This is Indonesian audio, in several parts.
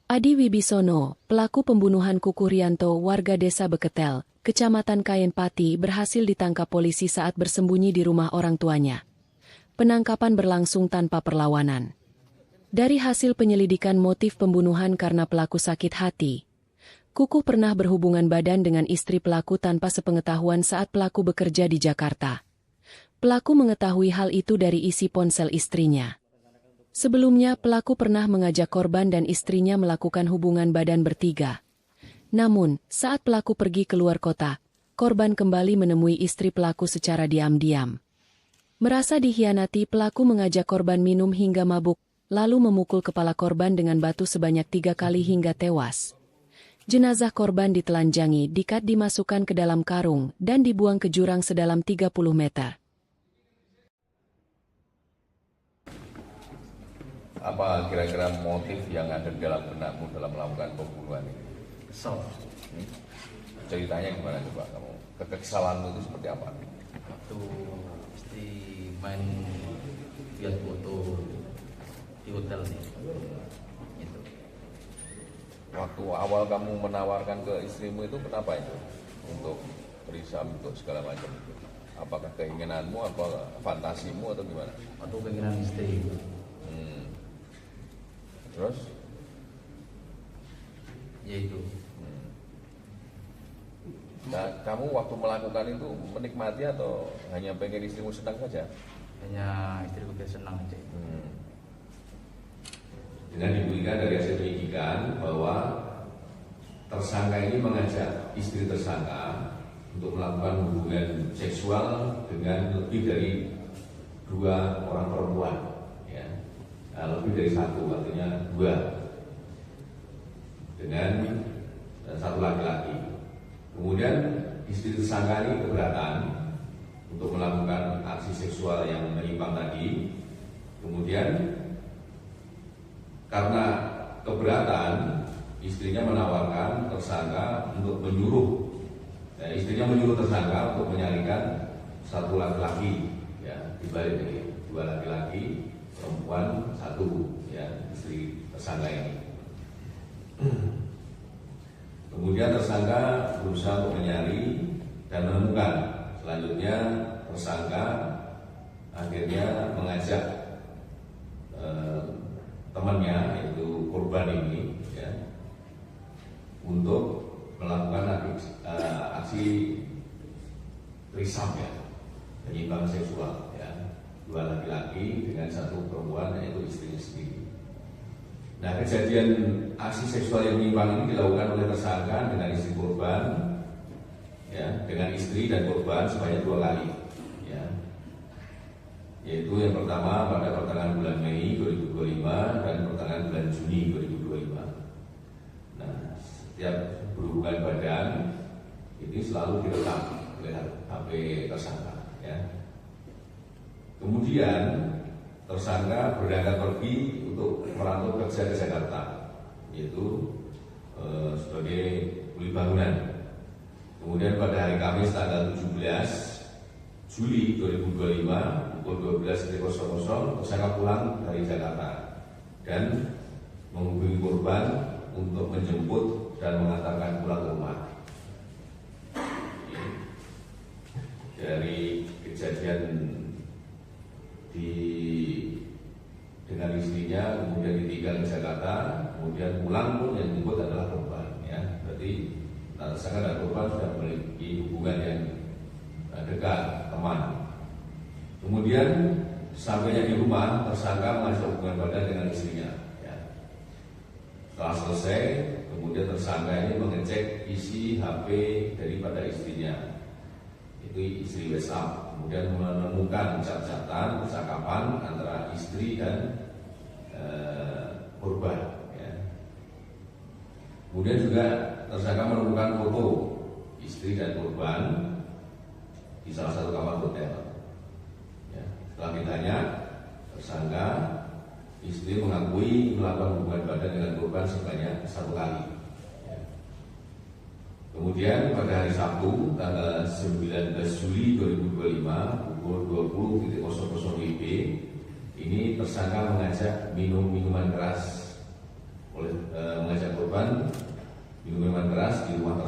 Adi Wibisono, pelaku pembunuhan Kuku Rianto warga desa Beketel, Kecamatan Kayenpati berhasil ditangkap polisi saat bersembunyi di rumah orang tuanya. Penangkapan berlangsung tanpa perlawanan. Dari hasil penyelidikan motif pembunuhan karena pelaku sakit hati, Kuku pernah berhubungan badan dengan istri pelaku tanpa sepengetahuan saat pelaku bekerja di Jakarta. Pelaku mengetahui hal itu dari isi ponsel istrinya. Sebelumnya, pelaku pernah mengajak korban dan istrinya melakukan hubungan badan bertiga. Namun, saat pelaku pergi keluar kota, korban kembali menemui istri pelaku secara diam-diam. Merasa dikhianati, pelaku mengajak korban minum hingga mabuk, lalu memukul kepala korban dengan batu sebanyak 3 kali hingga tewas. Jenazah korban ditelanjangi, diikat dimasukkan ke dalam karung, dan dibuang ke jurang sedalam 30 meter. Apa kira-kira motif yang ada di dalam benakmu dalam melakukan pembunuhan ini? Kesal. Ceritanya gimana coba kamu? Kekesalanmu itu seperti apa? Waktu mesti main lihat foto di hotel nih. Gitu. Waktu awal kamu menawarkan ke istrimu itu kenapa itu? Untuk berisam, untuk segala macam itu? Apakah keinginanmu, apa fantasimu atau gimana? Atau keinginan istri. Terus? Ya itu. Nah, kamu waktu melakukan itu menikmati atau hanya pengen istrimu senang saja? Hanya istriku biar senang aja. Dengan dibuktikan dari hasil penyidikan bahwa tersangka ini mengajak istri tersangka untuk melakukan hubungan seksual dengan lebih dari 2 orang perempuan, ya. Nah, lebih dari 1, artinya 2 dengan 1 laki-laki. Kemudian istri tersangka ini keberatan untuk melakukan aksi seksual yang menyimpang tadi. Kemudian karena keberatan, istrinya menawarkan tersangka untuk menyuruh, istrinya menyuruh tersangka untuk menyalingkan 1 laki-laki, ya, dibalik dari 2 laki-laki, perempuan 1, ya, istri tersangka ini. Kemudian tersangka berusaha untuk mencari dan menemukan. Selanjutnya tersangka akhirnya mengajak temannya, yaitu korban ini, ya, untuk melakukan aksi trisam, ya, penyimpangan seksual, ya, 2 laki-laki dengan 1 perempuan, yaitu istrinya sendiri. Nah, kejadian aksi seksual yang menyimpang ini dilakukan oleh tersangka dengan istri korban, ya, dengan istri dan korban sebanyak 2 kali, ya. Yaitu yang pertama pada pertengahan bulan Mei 2025 dan pertengahan bulan Juni 2025. Nah, setiap berhubungan badan ini selalu direkam oleh HP tersangka, ya. Kemudian tersangka berangkat pergi untuk merantau kerja ke Jakarta, yaitu sebagai kuli bangunan. Kemudian pada hari Kamis tanggal 17 Juli 2025 pukul 12.00 tersangka pulang dari Jakarta dan menghubungi korban untuk menjemput dan mengantarkan pulang ke rumah. Dari kejadian dengan istrinya, kemudian ditinggal di Jakarta, kemudian pulang pun yang dijemput adalah korban, ya. Berarti tersangka dan korban sudah memiliki hubungan yang dekat, teman. Kemudian sampainya di rumah, tersangka mengajak hubungan badan dengan istrinya, ya. Setelah selesai, kemudian tersangka ini mengecek isi HP daripada istrinya, itu istri WhatsApp. Kemudian menemukan catatan percakapan antara istri dan korban, ya. Kemudian juga tersangka menemukan foto istri dan korban di salah satu kamar hotel, ya. Setelah ditanya, tersangka istri mengakui melakukan hubungan badan dengan korban sebanyak 1 kali, ya. Kemudian pada hari Sabtu tanggal 19 Juli 2025 pukul 20.00 WIB ini tersangka mengajak minum minuman keras mengajak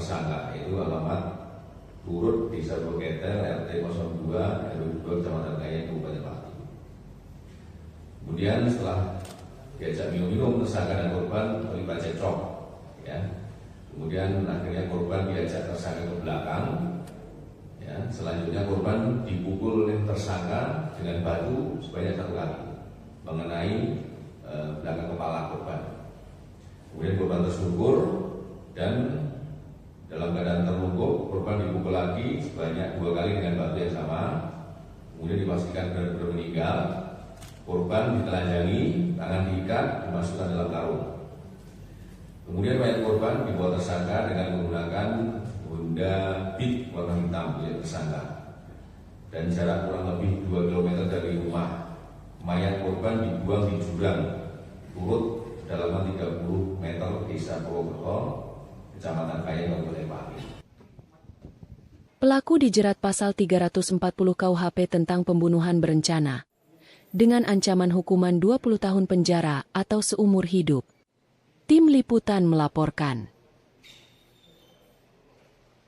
tersangka, yaitu alamat Turut Desa Boketel, RT 02 RW 2 Kecamatan Kayen, Kabupaten Pati. Kemudian setelah diajak minum-minum, tersangka dan korban terlibat cekcok, ya. Kemudian akhirnya korban diajak tersangka ke belakang, ya. Selanjutnya korban dipukul oleh tersangka dengan batu sebanyak 1 kali mengenai belakang kepala korban. Kemudian korban tersungkur dan dalam keadaan terlungkup, korban dipukul lagi sebanyak 2 kali dengan batu yang sama. Kemudian dipastikan benar-benar meninggal. Korban ditelanjangi, tangan diikat, dimasukkan dalam karung. Kemudian mayat korban dibawa tersangka dengan menggunakan Honda Beat warna hitam milik tersangka. Dan jarak kurang lebih 2 km dari rumah. Mayat korban dibuang di jurang turut kedalaman 30 meter Desa Purwokerto, Kecamatan Kayen, Kabupaten Pati. Pelaku dijerat pasal 340 KUHP tentang pembunuhan berencana dengan ancaman hukuman 20 tahun penjara atau seumur hidup. Tim Liputan melaporkan.